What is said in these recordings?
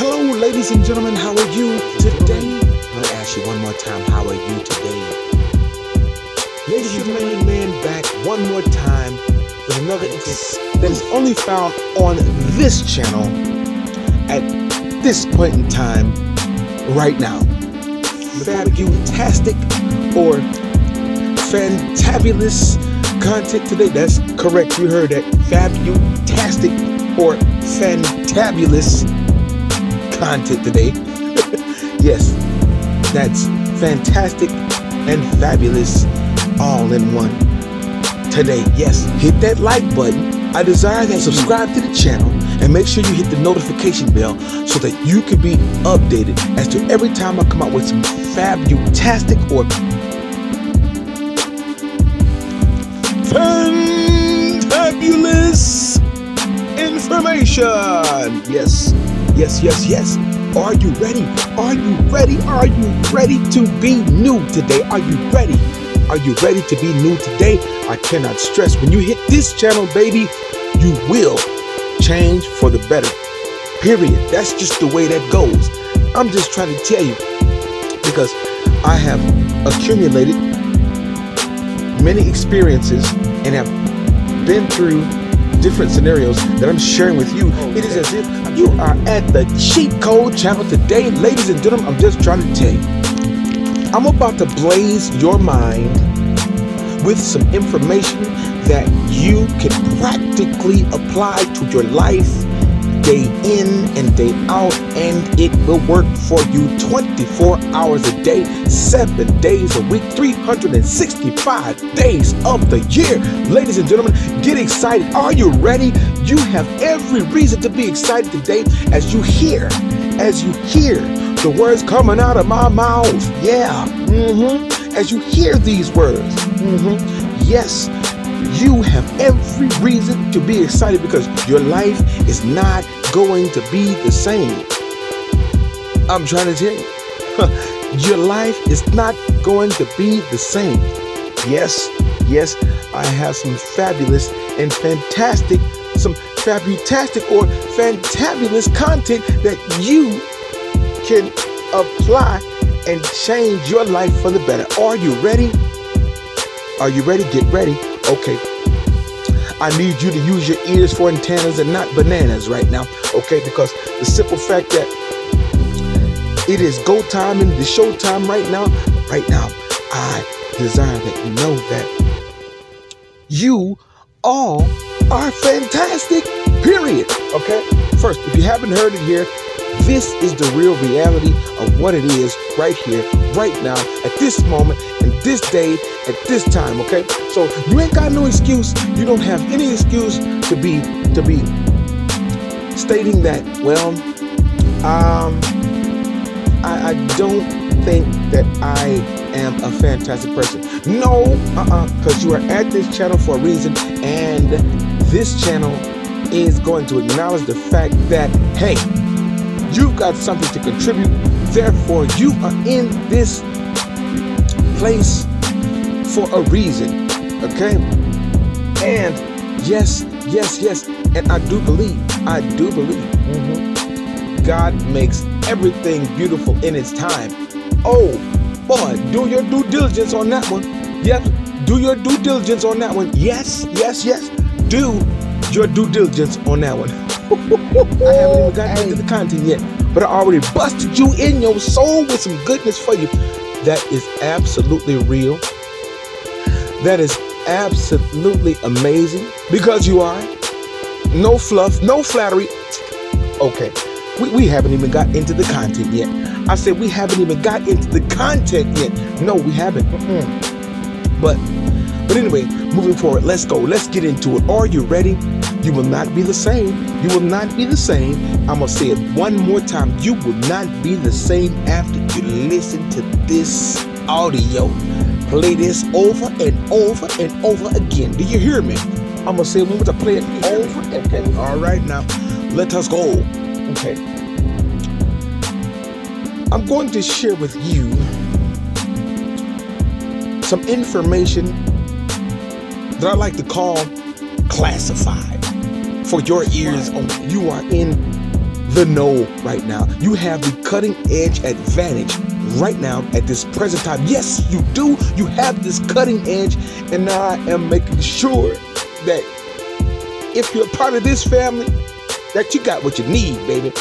Hello, ladies and gentlemen, how are you today? Let me ask you one more time, how are you today? Ladies and gentlemen, man, back one more time with another that is only found on this channel at this point in time, right now. Fabutastic or fantabulous content today. That's correct, you heard that. Fabutastic or fantabulous content today. Yes, that's fantastic and fabulous all in one today. Yes, hit that like button. I desire that subscribe to the channel and make sure you hit the notification bell so that you can be updated as to every time I come out with some fabutastic or fantabulous information. Yes. Are you ready? Are you ready? Are you ready to be new today? Are you ready? Are you ready to be new today? I cannot stress, when you hit this channel, baby, you will change for the better. Period. That's just the way that goes. I'm just trying to tell you, because I have accumulated many experiences and have been through different scenarios that I'm sharing with you. It is as if you are at the cheat code channel today. Ladies and gentlemen, I'm just trying to tell you, I'm about to blaze your mind with some information that you can practically apply to your life day in and day out, and it will work for you 24 hours a day, 7 days a week, 365 days of the year. Ladies and gentlemen, get excited. Are you ready? You have every reason to be excited today as you hear the words coming out of my mouth. Yeah. As you hear these words. Yes. You have every reason to be excited because your life is not going to be the same. I'm trying to tell you, your life is not going to be the same. Yes, I have some fabulous and fantastic, some fabutastic or fantabulous content that you can apply and change your life for the better. Are you ready? Are you ready? Get ready. Okay, I need you to use your ears for antennas and not bananas right now, okay? Because the simple fact that it is go time and the show time right now, I desire that you know that you all are fantastic, period, okay? First, if you haven't heard it here, this is the real reality of what it is right here, right now, at this moment, in this day, at this time, okay? So you ain't got no excuse. You don't have any excuse to be stating that, well, I don't think that I am a fantastic person. No, because you are at this channel for a reason, and this channel is going to acknowledge the fact that, hey, you've got something to contribute. Therefore, you are in this place for a reason, okay? And yes, and I do believe, God makes everything beautiful in its time. Oh boy, do your due diligence on that one. Yes, do your due diligence on that one. Yes, do your due diligence on that one. I haven't even gotten into the content yet, but I already busted you in your soul with some goodness for you. That is absolutely real. That is absolutely amazing, because you are. No fluff, no flattery. Okay, we haven't even got into the content yet. I said we haven't even got into the content yet. No, we haven't. But anyway, moving forward, let's go. Let's get into it. Are you ready? You will not be the same. You will not be the same. I'm going to say it one more time. You will not be the same after you listen to this audio. Play this over and over and over again. Do you hear me? I'm going to say it one more time. Play it over. Okay. All right, now let us go. Okay. I'm going to share with you some information that I like to call classified for your ears only. You are in the know right now. You have the cutting edge advantage right now at this present time. Yes, you do. You have this cutting edge, and I am making sure that if you're a part of this family, that you got what you need, baby.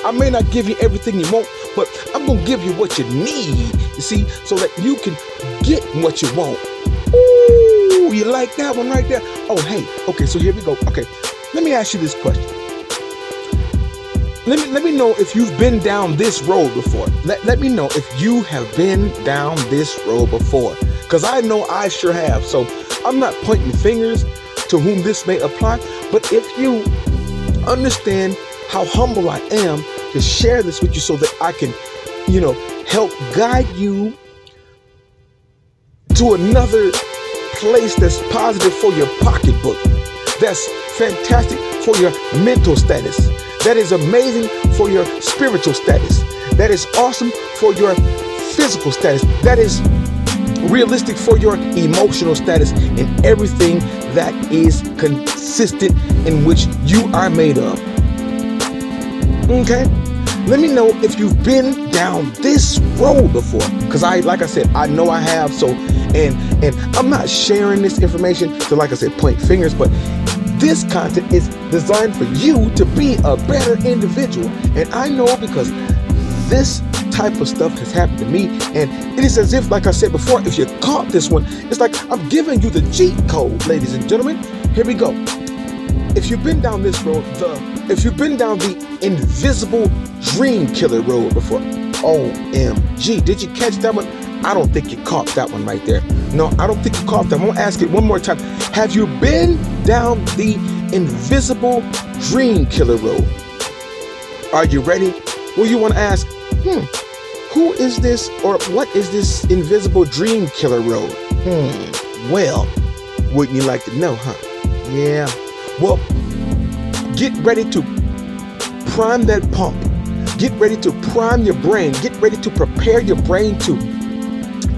I may not give you everything you want, but I'm going to give you what you need, you see, so that you can get what you want. Ooh, you like that one right there? Oh, hey, okay, so here we go. Okay, let me ask you this question. Let me know if you've been down this road before. Let me know if you have been down this road before, because I know I sure have. So I'm not pointing fingers to whom this may apply, but if you understand how humble I am to share this with you so that I can, help guide you to another place that's positive for your pocketbook, that's fantastic for your mental status, that is amazing for your spiritual status, that is awesome for your physical status, that is realistic for your emotional status, and everything that is consistent in which you are made of. Okay? Let me know if you've been down this road before, because like I said, I know I have. So, and I'm not sharing this information to, like I said, point fingers, but this content is designed for you to be a better individual. And I know because this type of stuff has happened to me, and it is as if, like I said before, if you caught this one, it's like I'm giving you the cheat code, ladies and gentlemen. Here we go. If you've been down this road, if you've been down the invisible dream killer road before, OMG, did you catch that one? I don't think you caught that one right there. No, I don't think you caught that. I'm gonna ask it one more time. Have you been down the invisible dream killer road? Are you ready? Well, you want to ask, who is this, or what is this invisible dream killer road? Well, wouldn't you like to know, huh? Yeah. Well, get ready to prime that pump. Get ready to prime your brain. Get ready to prepare your brain to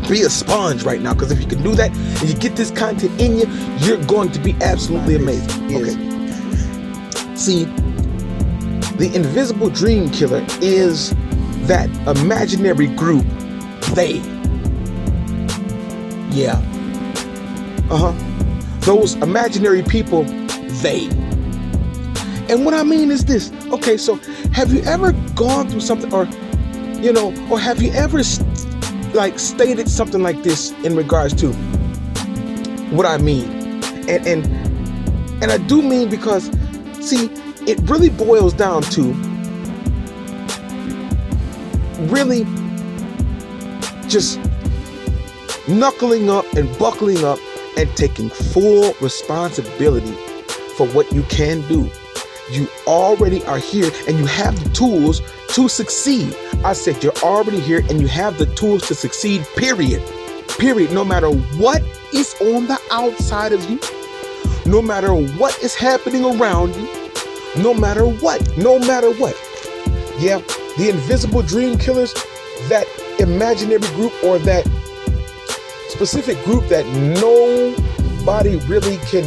be a sponge right now. Because if you can do that and you get this content in you, you're going to be absolutely amazing. Okay. See, the invisible dream killer is that imaginary group, they. Yeah. Those imaginary people, they. And what I mean is this. Okay, so have you ever gone through something, or have you ever stated something like this in regards to what I mean? And I do mean, because see, it really boils down to really just knuckling up and buckling up and taking full responsibility for what you can do. You already are here and you have the tools to succeed. I said you're already here and you have the tools to succeed, period. Period. No matter what is on the outside of you, no matter what is happening around you, no matter what. Yeah, the invisible dream killers, that imaginary group, or that specific group that nobody really can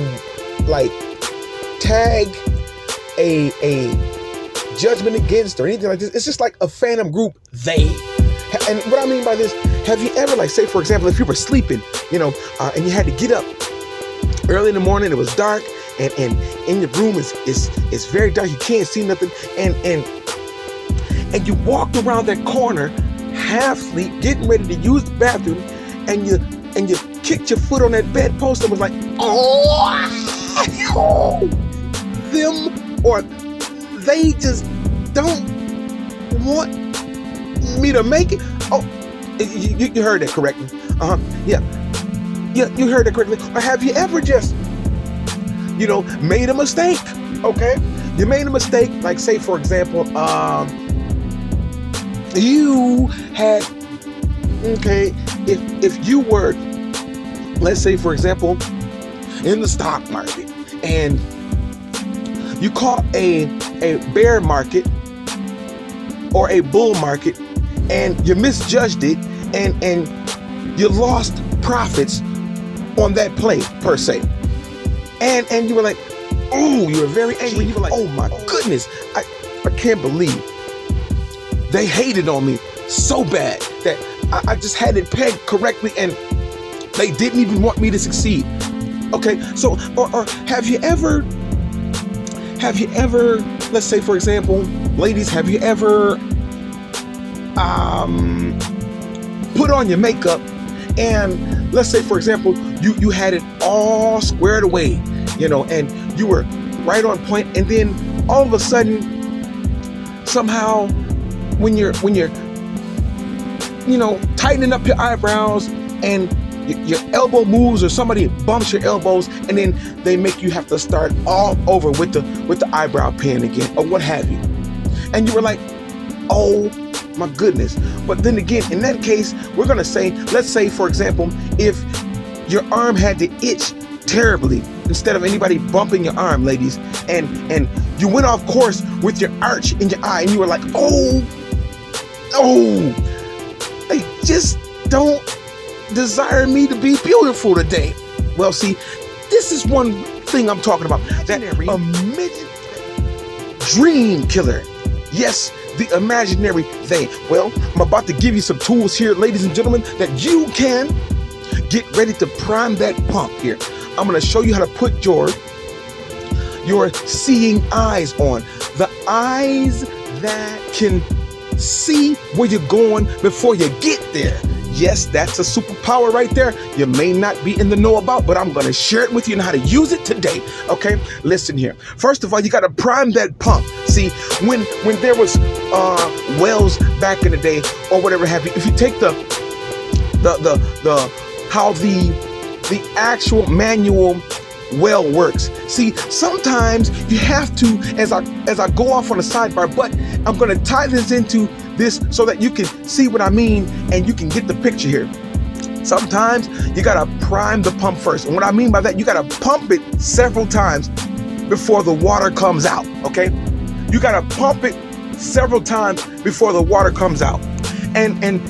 tag a judgment against or anything like this. It's just like a phantom group, they. And what I mean by this, have you ever, say for example, if you were sleeping, and you had to get up early in the morning, it was dark, and in your room is very dark, you can't see nothing, and you walked around that corner half asleep, getting ready to use the bathroom, and you kicked your foot on that bedpost and was like, them or they just don't want me to make it. Oh, you heard that correctly. Yeah, you heard that correctly. Or have you ever just, made a mistake? Okay, you made a mistake. Like, say for example, you had, if you were, let's say for example, in the stock market, and you caught a bear market or a bull market, and you misjudged it, and you lost profits on that play per se, and you were like, oh, you were very angry. You were like, oh my goodness, I can't believe they hated on me so bad that I just had it pegged correctly and they didn't even want me to succeed. Okay, so or have you ever, let's say for example, ladies, have you ever put on your makeup and let's say for example you had it all squared away, and you were right on point, and then all of a sudden somehow when you're tightening up your eyebrows and your elbow moves or somebody bumps your elbows, and then they make you have to start all over with the eyebrow pen again or what have you, and you were like, oh my goodness. But then again, in that case, we're gonna say, let's say for example, if your arm had to itch terribly instead of anybody bumping your arm, ladies, and you went off course with your arch in your eye and you were like, oh, they just don't desire me to be beautiful today. Well, see, this is one thing I'm talking about, that dream killer. Yes, the imaginary they. Well, I'm about to give you some tools here, ladies and gentlemen, that you can get ready to prime that pump here. I'm going to show you how to put your seeing eyes on. The eyes that can see where you're going before you get there. Yes, that's a superpower right there. You may not be in the know about, but I'm going to share it with you and how to use it today. Okay, listen here. First of all, you got to prime that pump. See, when there was wells back in the day or whatever have you, if you take how the actual manual well works. See, sometimes you have to, as I go off on a sidebar, but I'm going to tie this into this so that you can see what I mean and you can get the picture here. Sometimes you got to prime the pump first. And what I mean by that, you got to pump it several times before the water comes out, okay? You got to pump it several times before the water comes out. And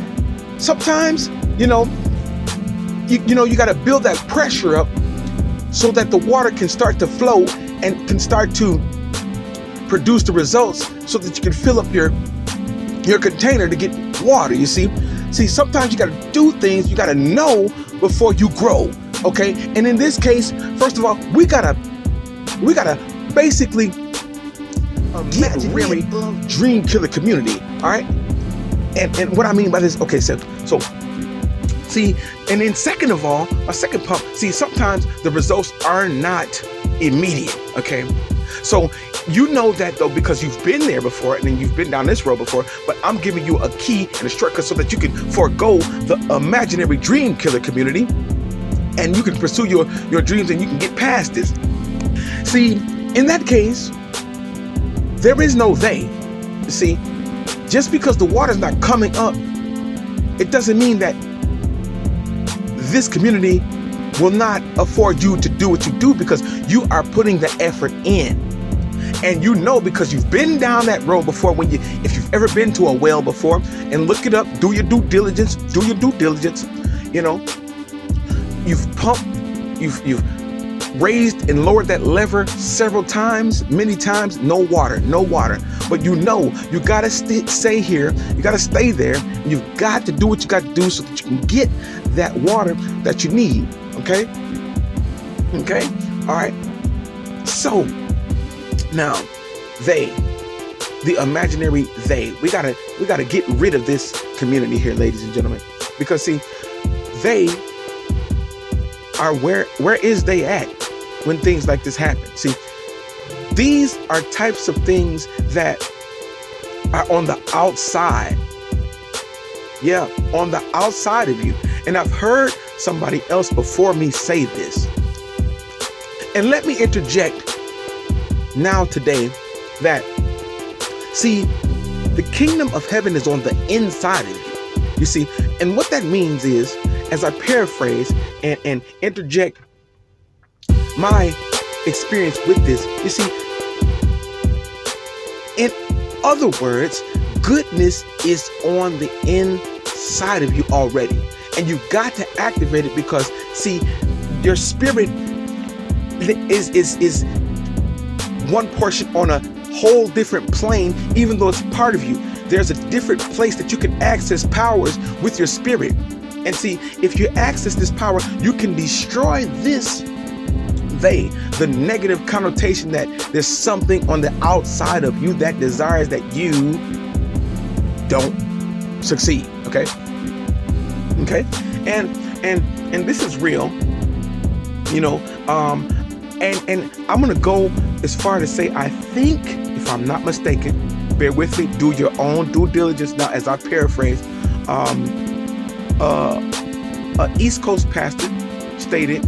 sometimes, you got to build that pressure up so that the water can start to flow and can start to produce the results so that you can fill up your container to get water. You see, sometimes you got to do things, you got to know before you grow. Okay. And in this case, first of all, we gotta basically get really dream killer community. All right. And what I mean by this, okay, so see, and then second of all, a second pump, see, sometimes the results are not immediate, okay? So you know that though, because you've been there before and then you've been down this road before, but I'm giving you a key and a shortcut so that you can forego the imaginary dream killer community and you can pursue your dreams and you can get past this. See, in that case, there is no they. See, just because the water's not coming up, it doesn't mean that this community will not afford you to do what you do, because you are putting the effort in. And because you've been down that road before, if you've ever been to a well before, and look it up, do your due diligence, you've pumped, you've raised and lowered that lever several times, many times, no water. But you gotta stay here, you gotta stay there, and you've got to do what you got to do so that you can get that water that you need. Okay, all right. So now the imaginary they, we gotta get rid of this community here, ladies and gentlemen, because see, they are where is they at when things like this happen. See, these are types of things that are on the outside. Yeah, on the outside of you. And I've heard somebody else before me say this. And let me interject now today that, see, the kingdom of heaven is on the inside of you. You see, and what that means is, as I paraphrase and interject my experience with this, you see, in other words, goodness is on the inside of you already. And you've got to activate it because, see, your spirit is one portion on a whole different plane, even though it's part of you. There's a different place that you can access powers with your spirit. And see, if you access this power, you can destroy this the negative connotation that there's something on the outside of you that desires that you don't succeed. Okay. And this is real, you know. And I'm gonna go as far to say, I think, if I'm not mistaken, bear with me, do your own due diligence now as I paraphrase. An East Coast pastor stated,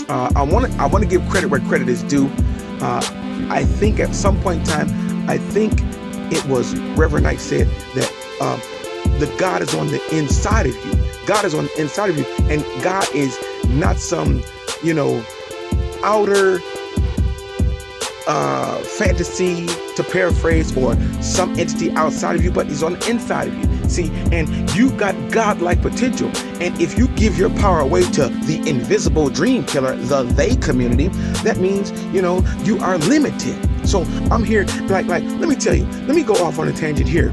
I want to give credit where credit is due. I think at some point in time, I think it was Reverend Knight said that the God is on the inside of you. God is on the inside of you, and God is not some, you know, outer fantasy, to paraphrase, or some entity outside of you, but he's on the inside of you. See, and you got godlike potential. And if you give your power away to the invisible dream killer, the they community, that means, you know, you are limited. So I'm here, like, let me tell you, let me go off on a tangent here.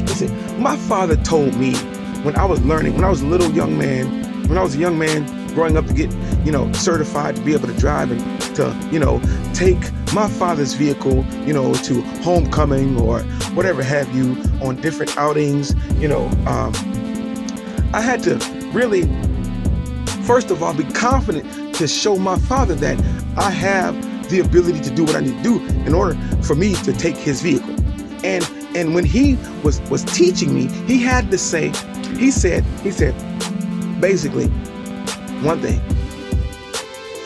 Listen, my father told me when I was learning, when I was a young man growing up to get, you know, certified to be able to drive and to, you know, take my father's vehicle, you know, to homecoming or whatever have you, on different outings, you know, I had to really, first of all, be confident to show my father that I have the ability to do what I need to do in order for me to take his vehicle. And when he was teaching me, he had to say, he said, basically, one thing: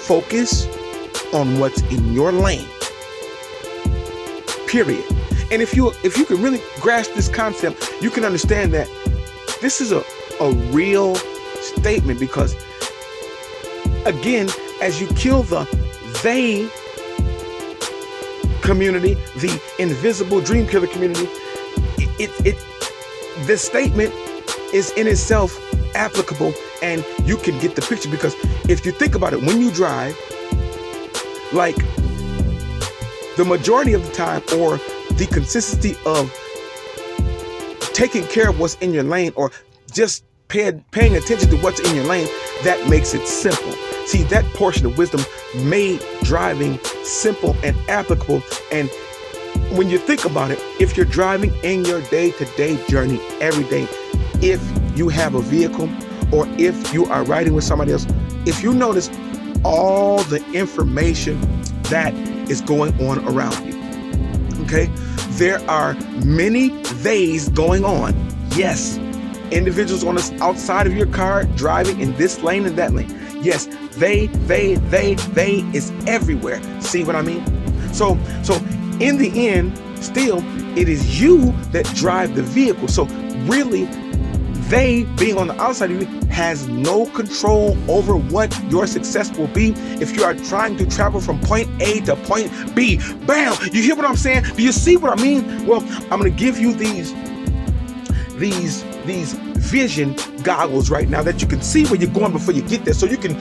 focus on what's in your lane, period. And if you can really grasp this concept, you can understand that this is a real statement, because again, as you kill the they community, the invisible dream killer community, this statement is in itself applicable, and you can get the picture. Because if you think about it, when you drive, like the majority of the time, or the consistency of taking care of what's in your lane, or just paying attention to what's in your lane, that makes it simple. See, that portion of wisdom made driving simple and applicable. And when you think about it, if you're driving in your day-to-day journey every day, if you have a vehicle, or if you are riding with somebody else, if you notice all the information that is going on around you, okay, there are many theys going on. Yes, individuals on the outside of your car driving in this lane and that lane. Yes, they is everywhere. See what I mean? So in the end, still, it is you that drive the vehicle. So really, they being on the outside of you has no control over what your success will be if you are trying to travel from point A to point B. Bam! You hear what I'm saying? Do you see what I mean? Well, I'm going to give you these vision goggles right now that you can see where you're going before you get there, so you can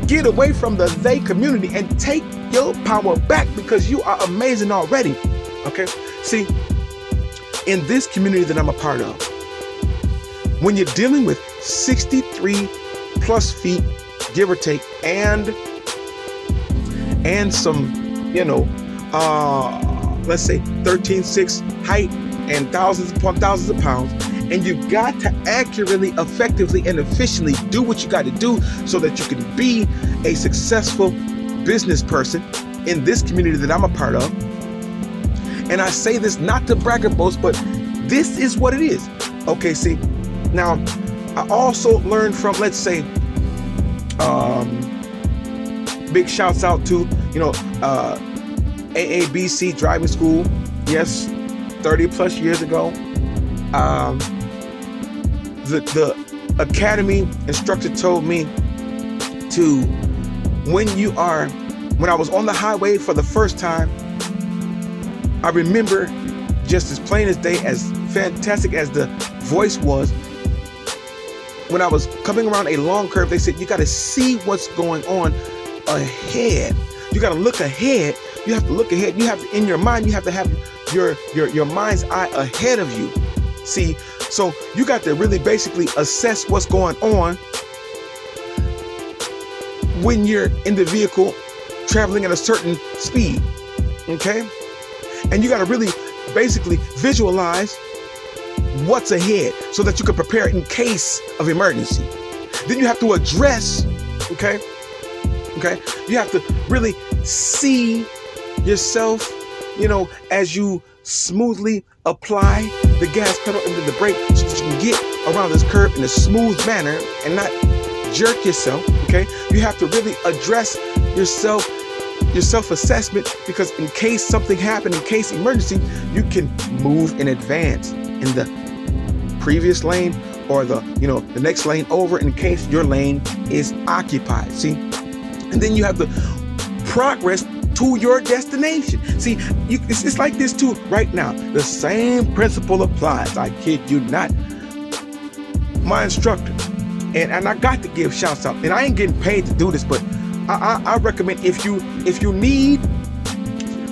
get away from the they community and take your power back, because you are amazing already. Okay? See, in this community that I'm a part of, when you're dealing with 63 plus feet, give or take, and some, you know, let's say 13.6 height and thousands upon thousands of pounds, and you've got to accurately, effectively, and efficiently do what you got to do so that you can be a successful business person in this community that I'm a part of. And I say this not to brag or boast, but this is what it is. Okay, see, now I also learned from, let's say, big shouts out to, you know, AABC driving school. Yes, 30 plus years ago. The academy instructor told me to, when I was on the highway for the first time, I remember just as plain as day, as fantastic as the voice was, when I was coming around a long curve, they said, you got to see what's going on ahead. You got to look ahead. You have to look ahead. You have to, in your mind, you have to have your mind's eye ahead of you. See, so you got to really basically assess what's going on when you're in the vehicle traveling at a certain speed, okay? And you got to really basically visualize what's ahead so that you can prepare in case of emergency. Then you have to address, okay? You have to really see yourself, as you smoothly apply the gas pedal and then the brake so that you can get around this curve in a smooth manner and not jerk yourself, okay? You have to really address yourself, your self-assessment, because in case something happened, in case emergency, you can move in advance in the previous lane or the next lane over in case your lane is occupied. See, and then you have to progress to your destination. See, it's like this too right now. The same principle applies. I kid you not. My instructor, and I got to give shouts out, and I ain't getting paid to do this, but I recommend if you need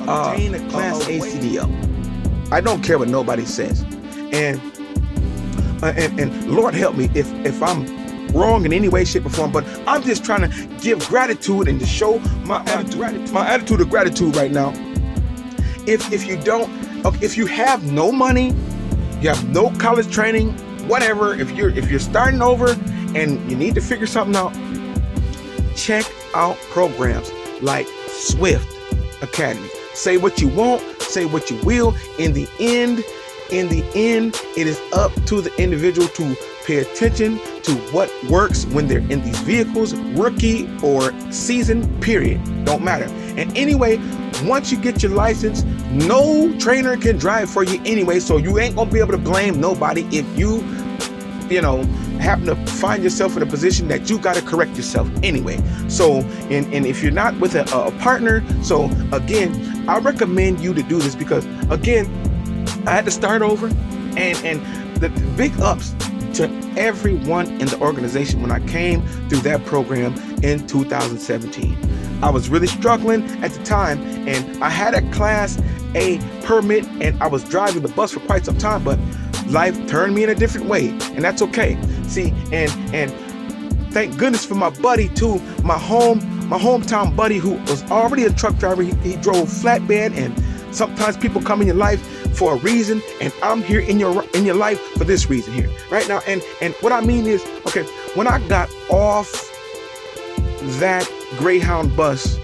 obtain a Class A CDL. I don't care what nobody says, and Lord help me if I'm wrong in any way, shape, or form. But I'm just trying to give gratitude and to show my attitude of gratitude right now. If you have no money, you have no college training, whatever. If you're starting over and you need to figure something out, check out programs like Swift Academy. Say what you want, say what you will. In the end, it is up to the individual to pay attention to what works when they're in these vehicles, rookie or seasoned, period. Don't matter. And anyway, once you get your license, no trainer can drive for you anyway, so you ain't gonna be able to blame nobody if you happen to find yourself in a position that you got to correct yourself anyway. So, and if you're not with a partner, so again, I recommend you to do this because, again, I had to start over, and the big ups to everyone in the organization when I came through that program in 2017. I was really struggling at the time, and I had a Class A permit, and I was driving the bus for quite some time, but life turned me in a different way, and that's okay. See, and thank goodness for my buddy too, my hometown buddy who was already a truck driver. He drove flatbed, and sometimes people come in your life for a reason, and I'm here in your life for this reason here right now. And what I mean is, okay, when I got off that Greyhound bus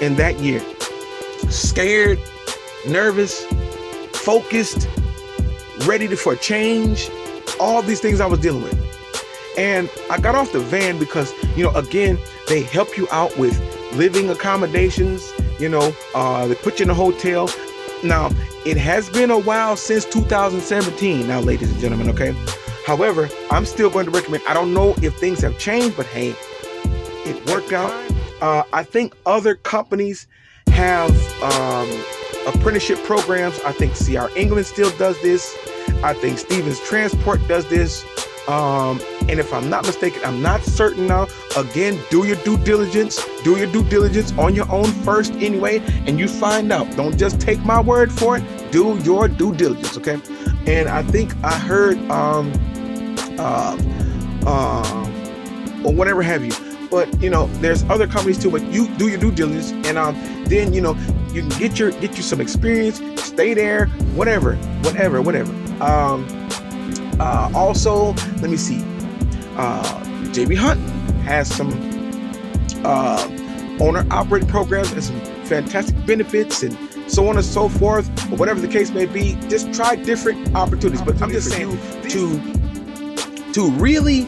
in that year, scared, nervous, focused, ready for change, all these things I was dealing with. And I got off the van because, again, they help you out with living accommodations, they put you in a hotel. Now, it has been a while since 2017 now, ladies and gentlemen, okay? However, I'm still going to recommend, I don't know if things have changed, but hey, it worked out. I think other companies have apprenticeship programs. I think CR England still does this. I think Stevens Transport does this. And if I'm not mistaken, I'm not certain now. Again, do your due diligence. Do your due diligence on your own first anyway, and you find out. Don't just take my word for it. Do your due diligence, okay? And I think I heard, or whatever have you. But there's other companies too. But you do your due diligence, and then you can get you some experience. Stay there, whatever. Also, let me see. JB Hunt has some owner-operated programs and some fantastic benefits and so on and so forth, or whatever the case may be. Just try different opportunities. But I'm just saying to really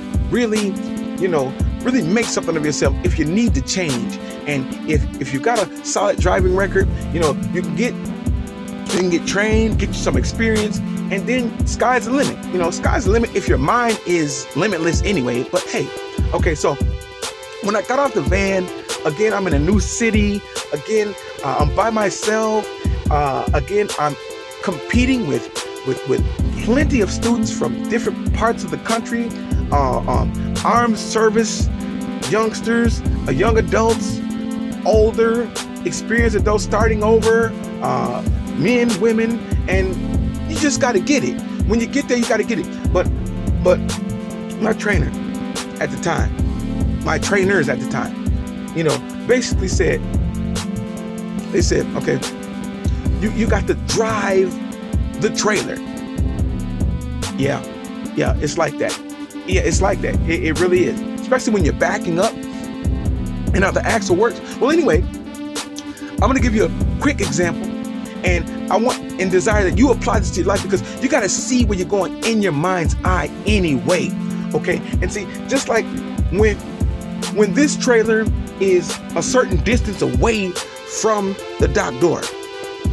make something of yourself if you need to change. And if you got a solid driving record, you can get trained, get you some experience, and then sky's the limit. Sky's the limit if your mind is limitless anyway. But hey, okay, so when I got off the van, again, I'm in a new city. Again, I'm by myself. Again, I'm competing with plenty of students from different parts of the country, armed service youngsters, young adults, older, experienced adults starting over, men, women, and you just got to get it. When you get there, you got to get it. But my trainer at the time, my trainers at the time, basically said, they said, okay, you got to drive the trailer. Yeah, it's like that. Yeah, it's like that. It really is. Especially when you're backing up and how the axle works. Well, anyway, I'm going to give you a quick example. And I want and desire that you apply this to your life, because you got to see where you're going in your mind's eye anyway. Okay? And see, just like when this trailer is a certain distance away from the dock door.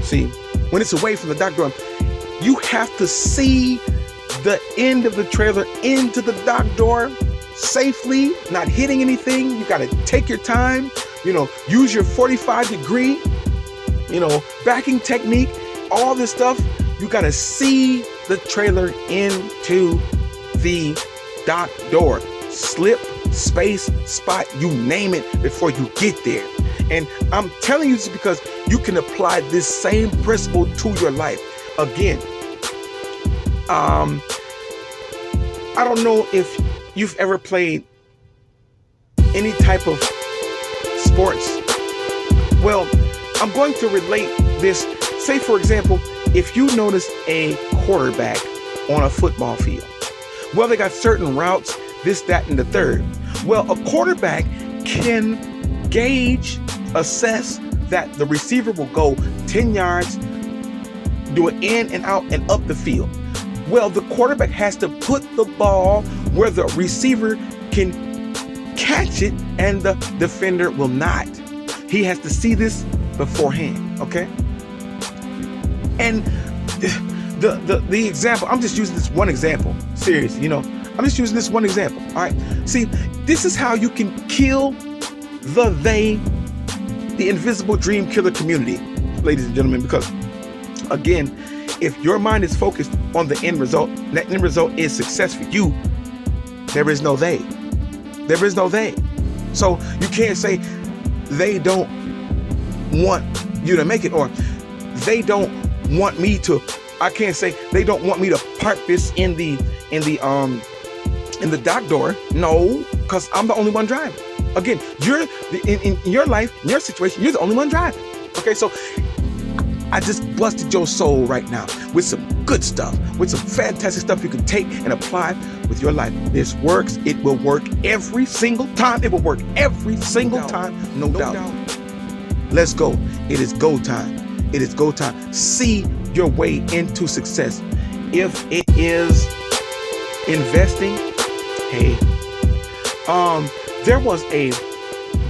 See, when it's away from the dock door, you have to see the end of the trailer into the dock door safely, not hitting anything. You got to take your time, use your 45-degree, backing technique, all this stuff. You got to see the trailer into the dock door, slip, space, spot, you name it, before you get there. And I'm telling you this because you can apply this same principle to your life. Again, I don't know if you've ever played any type of sports. Well, I'm going to relate this. Say, for example, if you notice a quarterback on a football field, well, they got certain routes, this, that, and the third. Well, a quarterback can gauge, assess that the receiver will go 10 yards, do it in and out and up the field. Well, the quarterback has to put the ball where the receiver can catch it and the defender will not. He has to see this beforehand, okay? And the example, I'm just using this one example, seriously, I'm just using this one example, all right? See, this is how you can kill the invisible dream killer community, ladies and gentlemen, because, again, if your mind is focused on the end result, that end result is success for you, there is no they. There is no they. So you can't say they don't want you to make it, or they don't want me to. I can't say they don't want me to park this in the dock door. No, because I'm the only one driving. Again, you're in your life, in your situation, you're the only one driving. Okay, so I just busted your soul right now with some good stuff, with some fantastic stuff you can take and apply with your life. This works. It will work every single time. It will work every single time, no doubt. Let's go. It is go time. It is go time. See your way into success. If it is investing, hey, there was a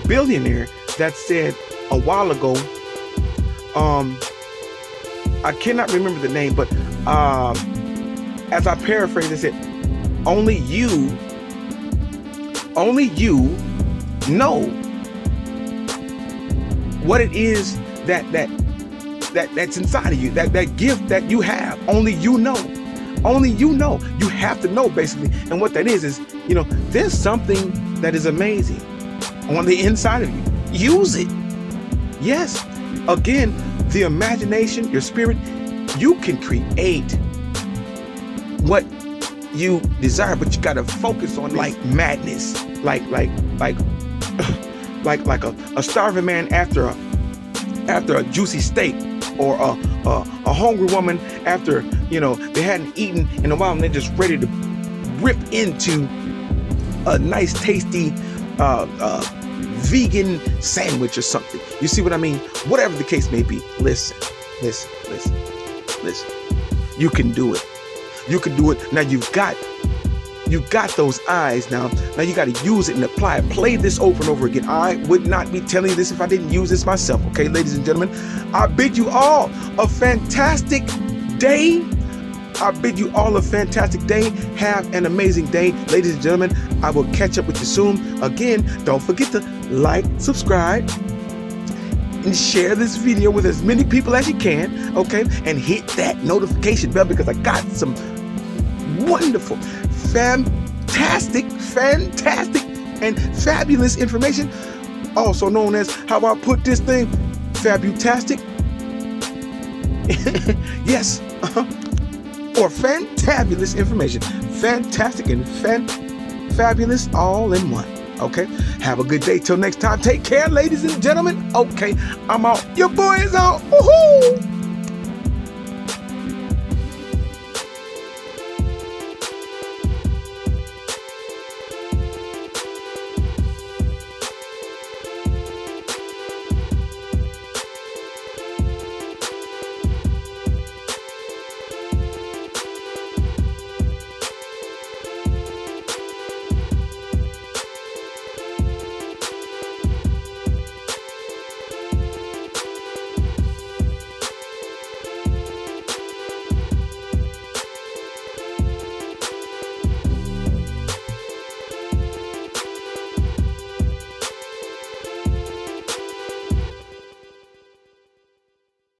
billionaire that said a while ago, I cannot remember the name, but as I paraphrase, it said, only you know what it is that's inside of you, that gift that you have. Only you know. Only you know. You have to know, basically. And what that is, there's something that is amazing on the inside of you. Use it. Yes. Again, the imagination, your spirit, you can create what you desire, but you gotta focus on like madness, like a starving man after a juicy steak, or a hungry woman after they hadn't eaten in a while and they're just ready to rip into a nice tasty vegan sandwich or something. You see what I mean? Whatever the case may be, listen. You can do it. You can do it. Now you got those eyes now. Now you got to use it and apply it. Play this over and over again. I would not be telling you this if I didn't use this myself. Okay, ladies and gentlemen, I bid you all a fantastic day. Have an amazing day. Ladies and gentlemen, I will catch up with you soon. Again, don't forget to like, subscribe, and share this video with as many people as you can, okay? And hit that notification bell, because I got some wonderful, fantastic, and fabulous information, also known as how I put this thing fabutastic, yes, or fantabulous information. Fantastic and fabulous all in one. Okay, have a good day. Till next time, take care, ladies and gentlemen. Okay, I'm out. Your boy is out. Woohoo!